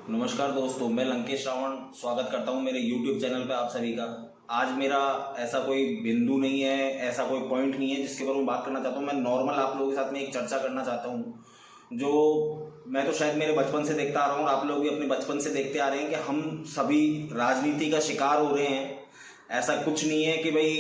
नमस्कार दोस्तों, मैं लंकेश रावण स्वागत करता हूं मेरे YouTube चैनल पे आप सभी का। आज मेरा ऐसा कोई बिंदु नहीं है, ऐसा कोई पॉइंट नहीं है जिसके ऊपर मैं बात करना चाहता हूं। मैं नॉर्मल आप लोगों के साथ में एक चर्चा करना चाहता हूं जो मैं तो शायद मेरे बचपन से देखता आ रहा हूं और आप लोग भी अपने बचपन से देखते आ रहे हैं कि हम सभी राजनीति का शिकार हो रहे हैं। ऐसा कुछ नहीं है कि भाई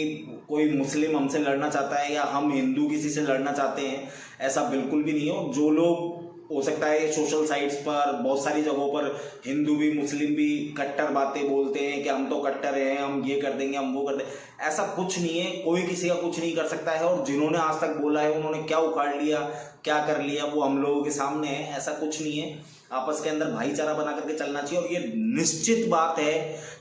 कोई मुस्लिम हमसे लड़ना चाहता है या हम हिंदू किसी से लड़ना चाहते हैं, ऐसा बिल्कुल भी नहीं है। और जो लोग हो सकता है सोशल साइट्स पर बहुत सारी जगहों पर हिंदू भी मुस्लिम भी कट्टर बातें बोलते हैं कि हम तो कट्टर हैं, हम ये कर देंगे, हम वो कर देंगे, ऐसा कुछ नहीं है। कोई किसी का कुछ नहीं कर सकता है और जिन्होंने आज तक बोला है उन्होंने क्या उखाड़ लिया, क्या कर लिया, वो हम लोगों के सामने है। ऐसा कुछ नहीं है। आपस के अंदर भाईचारा बना करके चलना चाहिए। और ये निश्चित बात है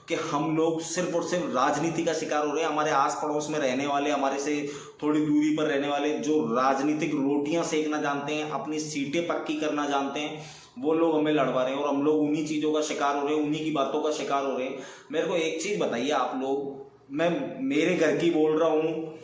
कि हम लोग सिर्फ और सिर्फ राजनीति का शिकार हो रहे हैं। हमारे आस पड़ोस में रहने वाले, हमारे से थोड़ी दूरी पर रहने वाले जो राजनीतिक रोटियां सेकना जानते हैं, अपनी सीटें पक्की करना जानते हैं, वो लोग हमें लड़वा रहे हैं और हम लोग उन्हीं चीज़ों का शिकार हो रहे हैं, उन्हीं की बातों का शिकार हो रहे हैं। मेरे को एक चीज़ बताइए आप लोग, मैं मेरे घर की बोल रहा हूँ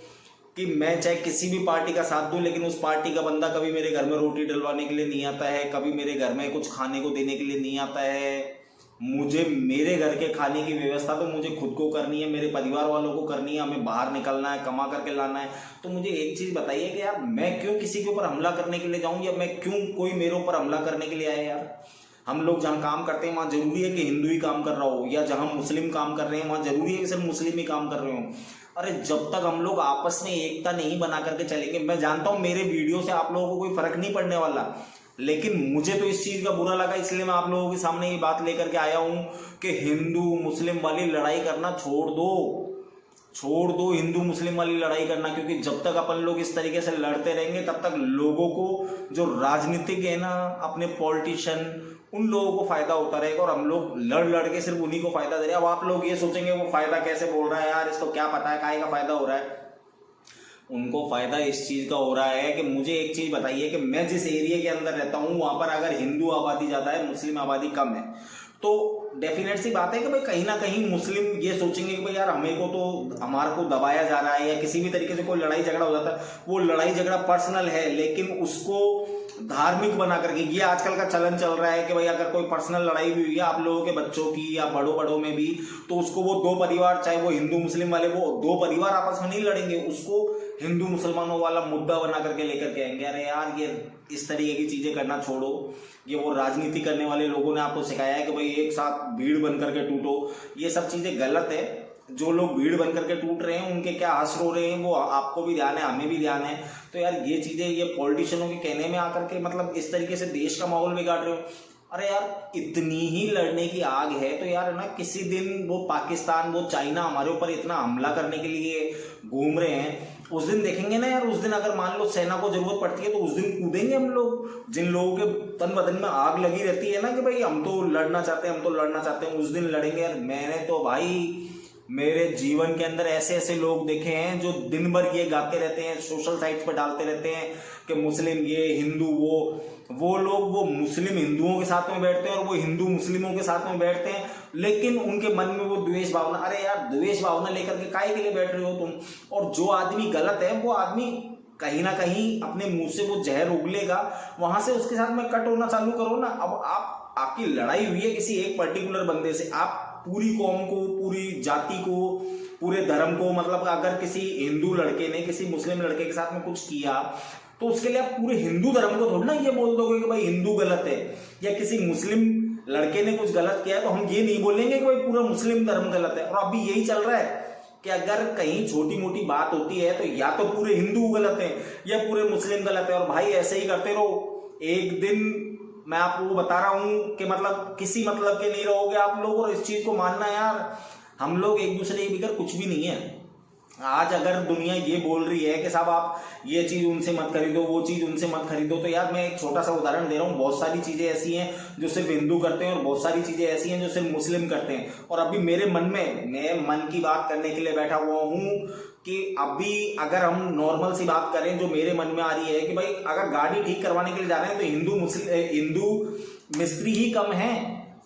कि मैं चाहे किसी भी पार्टी का साथ दूं, लेकिन उस पार्टी का बंदा कभी मेरे घर में रोटी डलवाने के लिए नहीं आता है, कभी मेरे घर में कुछ खाने को देने के लिए नहीं आता है। मुझे मेरे घर के खाने की व्यवस्था तो मुझे खुद को करनी है, मेरे परिवार वालों को करनी है। हमें बाहर निकलना है, कमा करके लाना है। तो मुझे एक चीज़ बताइए कि यार मैं क्यों किसी के ऊपर हमला करने के लिए जाऊं, या मैं क्यों कोई मेरे ऊपर हमला करने के लिए आए। यार हम लोग जहाँ काम करते हैं वहाँ जरूरी है कि हिंदू ही काम कर रहा हो, या जहाँ मुस्लिम काम कर रहे हैं वहाँ जरूरी है कि सिर्फ मुस्लिम ही काम कर रहे हो। अरे जब तक हम लोग आपस में एकता नहीं बना करके चलेंगे, मैं जानता हूँ मेरे वीडियो से आप लोगों को कोई फर्क नहीं पड़ने वाला, लेकिन मुझे तो इस चीज का बुरा लगा, इसलिए मैं आप लोगों के सामने ये बात लेकर के आया हूं कि हिंदू मुस्लिम वाली लड़ाई करना छोड़ दो, छोड़ दो हिंदू मुस्लिम वाली लड़ाई करना। क्योंकि जब तक अपन लोग इस तरीके से लड़ते रहेंगे तब तक लोगों को, जो राजनीतिक है ना, अपने पॉलिटिशियन, उन लोगों को फायदा होता रहेगा और हम लोग लड़ लड़ के सिर्फ उन्हीं को फायदा दे रहे हैं। अब आप लोग ये सोचेंगे वो फायदा कैसे बोल रहा है यार, इसको क्या पता है काहे का फायदा हो रहा है। उनको फायदा इस चीज का हो रहा है कि मुझे एक चीज बताइए कि मैं जिस एरिया के अंदर रहता हूं वहां पर अगर हिंदू आबादी ज्यादा है, मुस्लिम आबादी कम है, तो डेफिनेट सी बात है कि भाई कहीं ना कहीं मुस्लिम ये सोचेंगे कि भाई यार हमें को तो हमारे को दबाया जा रहा है, या किसी भी तरीके से कोई लड़ाई झगड़ा हो जाता है, वो लड़ाई झगड़ा पर्सनल है लेकिन उसको धार्मिक बना करके, ये आजकल का चलन चल रहा है कि भाई अगर कोई पर्सनल लड़ाई भी हुई है आप लोगों के बच्चों की या बड़ों बड़ों में भी, तो उसको वो दो परिवार, चाहे वो हिंदू मुस्लिम वाले, वो दो परिवार आपस में नहीं लड़ेंगे, उसको हिंदू मुसलमानों वाला मुद्दा बना करके लेकर के आएंगे। अरे यार ये इस तरीके की चीजें करना छोड़ो। ये वो राजनीति करने वाले लोगों ने आपको सिखाया है कि भाई एक साथ भीड़ बन करके टूटो, ये सब चीजें गलत है। जो लोग भीड़ बन करके टूट रहे हैं उनके क्या हंस रो रहे हैं वो आपको भी ध्यान है, हमें भी ध्यान है। तो यार ये चीजें, ये पॉलिटिशियनों के कहने में आकर के मतलब इस तरीके से देश का माहौल बिगाड़ रहे हो। अरे यार इतनी ही लड़ने की आग है तो यार ना, किसी दिन वो पाकिस्तान, वो चाइना हमारे ऊपर इतना हमला करने के लिए घूम रहे हैं, उस दिन देखेंगे ना यार। उस दिन अगर मान लो सेना को जरूरत पड़ती है तो उस दिन कूदेंगे हम लोग। जिन लोगों के तन बदन में आग लगी रहती है ना कि भाई हम तो लड़ना चाहते हैं, हम तो लड़ना चाहते हैं, उस दिन लड़ेंगे यार। मैंने तो भाई मेरे जीवन के अंदर ऐसे ऐसे लोग देखे हैं जो दिन भर ये गाते रहते हैं, सोशल साइट्स पर डालते रहते हैं कि मुस्लिम ये, हिंदू वो लोग वो मुस्लिम हिंदुओं के साथ में बैठते हैं और वो हिंदू मुस्लिमों के साथ में बैठते हैं, लेकिन उनके मन में वो द्वेष भावना। अरे यार द्वेष भावना लेकर के काहे के लिए बैठ रहे हो तुम। और जो आदमी गलत है वो आदमी कहीं ना कहीं अपने मुंह से वो जहर उगलेगा, वहां से उसके साथ में कट होना चालू करो ना। अब आपकी लड़ाई हुई है किसी एक पर्टिकुलर बंदे से, आप पूरी कौम को, पूरी जाति को, पूरे धर्म को, मतलब अगर किसी हिंदू लड़के ने किसी मुस्लिम लड़के के साथ में कुछ किया तो उसके लिए आप पूरे हिंदू धर्म को थोड़ी ना ये बोल दोगे कि भाई हिंदू गलत है, या किसी मुस्लिम लड़के ने कुछ गलत किया है तो हम ये नहीं बोलेंगे कि भाई पूरा मुस्लिम धर्म गलत है। और अभी यही चल रहा है कि अगर कहीं छोटी मोटी बात होती है तो या तो पूरे हिंदू गलत है या पूरे मुस्लिम गलत है, और भाई ऐसे ही करते रहो। एक दिन मैं आपको बता रहा हूं कि मतलब किसी मतलब के नहीं रहोगे आप लोग। और इस चीज को मानना यार, हम लोग एक दूसरे के बिगर कुछ भी नहीं है। आज अगर दुनिया ये बोल रही है कि साहब आप ये चीज उनसे मत खरीदो, वो चीज उनसे मत खरीदो, तो यार मैं एक छोटा सा उदाहरण दे रहा हूँ। बहुत सारी चीजें ऐसी हैं जो सिर्फ हिंदू करते हैं और बहुत सारी चीजें ऐसी हैं जो सिर्फ मुस्लिम करते हैं। और अभी मेरे मन में, मैं मन की बात करने के लिए बैठा हुआ हूँ कि अभी अगर हम नॉर्मल सी बात करें जो मेरे मन में आ रही है कि भाई अगर गाड़ी ठीक करवाने के लिए जा रहे हैं तो हिंदू मिस्त्री ही कम है,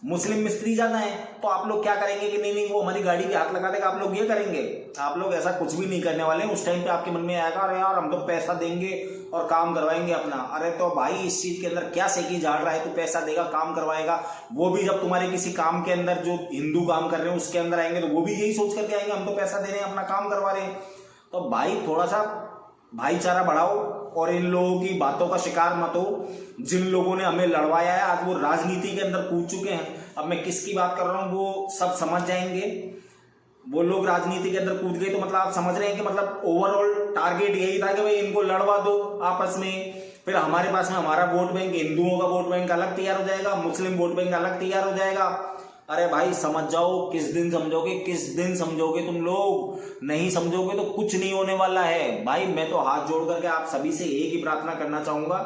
मुस्लिम मिस्त्री ज्यादा है। तो आप लोग क्या करेंगे कि नहीं नहीं वो हमारी गाड़ी पे हाथ लगा देगा, आप लोग ये करेंगे। आप लोग ऐसा कुछ भी नहीं करने वाले हैं। उस टाइम पे आपके मन में आएगा अरे यार हम तो पैसा देंगे और काम करवाएंगे अपना। अरे तो भाई इस चीज के अंदर क्या सेकी झाड़ रहा है, तू पैसा देगा काम करवाएगा, वो भी जब तुम्हारे किसी काम के अंदर जो हिंदू काम कर रहे हैं उसके अंदर आएंगे तो वो भी यही सोच करके आएंगे हम तो पैसा दे रहे हैं अपना काम करवा रहे हैं। तो भाई थोड़ा सा भाईचारा बढ़ाओ और इन लोगों की बातों का शिकार मत हो। जिन लोगों ने हमें लड़वाया है आज वो राजनीति के अंदर कूद चुके हैं। अब मैं किसकी बात कर रहा हूं वो सब समझ जाएंगे। वो लोग राजनीति के अंदर कूद गए तो मतलब आप समझ रहे हैं कि मतलब ओवरऑल टारगेट यही था कि भाई इनको लड़वा दो आपस में, फिर हमारे पास में हमारा वोट बैंक, हिंदुओं का वोट बैंक अलग तैयार हो जाएगा, मुस्लिम वोट बैंक अलग तैयार हो जाएगा। अरे भाई समझ जाओ, किस दिन समझोगे, किस दिन समझोगे तुम लोग, नहीं समझोगे तो कुछ नहीं होने वाला है। भाई मैं तो हाथ जोड़ करके आप सभी से एक ही प्रार्थना करना चाहूंगा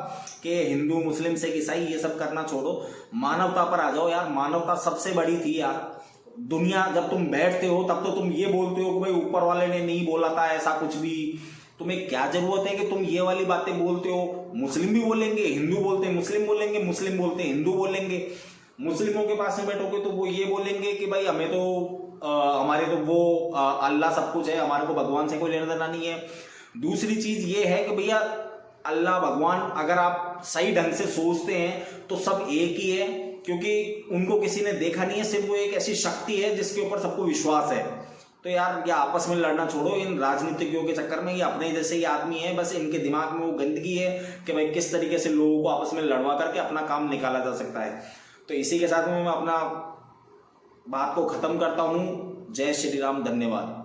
कि हिंदू मुस्लिम सिख ईसाई ये सब करना छोड़ो, मानवता पर आ जाओ यार। मानवता सबसे बड़ी थी यार। दुनिया जब तुम बैठते हो तब तो तुम ये बोलते हो कि भाई ऊपर वाले ने नहीं बोला था ऐसा कुछ भी, तुम्हें क्या जरूरत है कि तुम ये वाली बातें बोलते हो। मुस्लिम भी बोलेंगे, हिंदू बोलते हैं मुस्लिम बोलेंगे, मुस्लिम बोलते हैं हिंदू बोलेंगे। मुस्लिमों के पास में बैठोगे तो वो ये बोलेंगे कि भाई हमें तो हमारे तो वो अल्लाह सब कुछ है, हमारे को भगवान से कोई लेना देना नहीं है। दूसरी चीज ये है कि भैया अल्लाह भगवान अगर आप सही ढंग से सोचते हैं तो सब एक ही है, क्योंकि उनको किसी ने देखा नहीं है, सिर्फ वो एक ऐसी शक्ति है जिसके ऊपर सबको विश्वास है। तो यार ये आपस में लड़ना छोड़ो इन राजनीतिज्ञों के चक्कर में। ये अपने जैसे ही आदमी है, बस इनके दिमाग में वो गंदगी है कि भाई किस तरीके से लोगों को आपस में लड़वा करके अपना काम निकाला जा सकता है। तो इसी के साथ में मैं अपना बात को खत्म करता हूं। जय श्री राम, धन्यवाद।